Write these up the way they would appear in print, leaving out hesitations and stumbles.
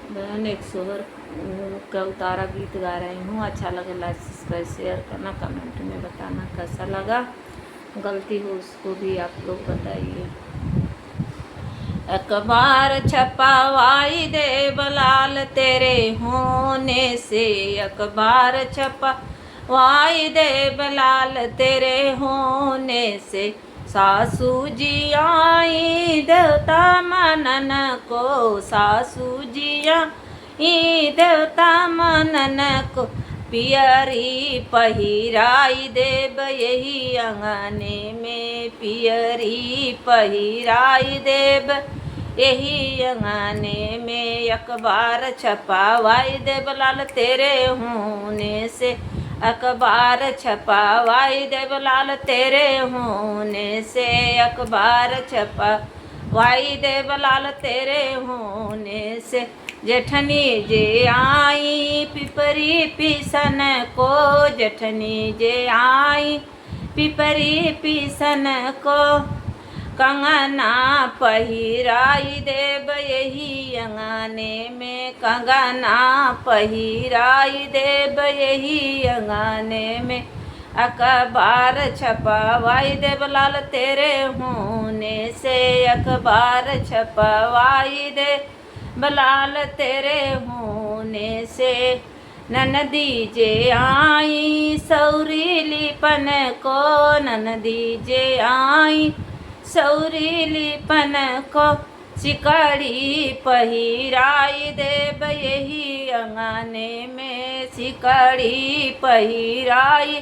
बहन एक सोहर का उतारा गीत गा रही हूँ। अच्छा लगे लाइक सब्सक्राइब शेयर करना, कमेंट में बताना कैसा लगा। गलती हो उसको भी आप लोग बताइए। अखबार छपवाई दे बलाल तेरे होने से, अखबार छपवाई दे बलाल तेरे होने से। सासू जी आई देवता मनन को, सासू जी आई देवता मनन को। पियरी पहिराई देव यही अंगने में, पियरी पहिराई देव यही अंगने में। अखबार छपवाई देव लाल तेरे होने से, अखबार छपवाई देव लाल तेरे होने से। अखबार छपवाई देव लाल तेरे होने से। जेठनी जे आई पिपरी पीसन को, जेठनी जे आई पिपरी पीसन को। कंगना पहिराई देव यही अंगने में, कंगना पहिराई देव यही अंगने में। अखबार छपवाई देव लाल तेरे होने से, अखबार छपवाई दे बलाल तेरे होने से। ननदी जे आई सौरीलीपन को, ननदी जे आई सौरीलीपन को। सिकड़ी पहिराई देव यही अंगने में, सिकड़ी पहिराई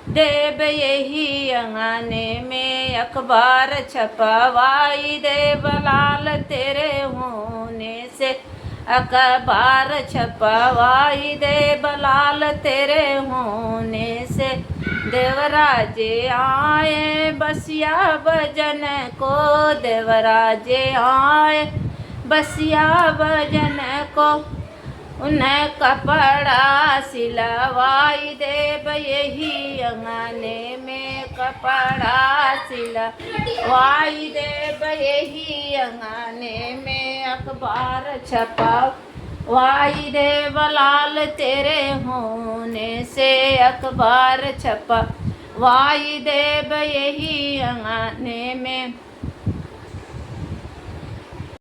देव यही अंगने में। अखबार छपवाई देव लाल तेरे होने से, अखबार छपवाई देव लाल तेरे होने से। देवराजे आए बसिया भजन को, देवराजे आए बसिया भजन को। उन्हें कपड़ा सिलवाई देव यही अंगने में, कपड़ा सिलवाई देव यही अंगने में। अखबार छपवाई देव लाल तेरे होने से, अखबार छपवाई देव यही अंगने में।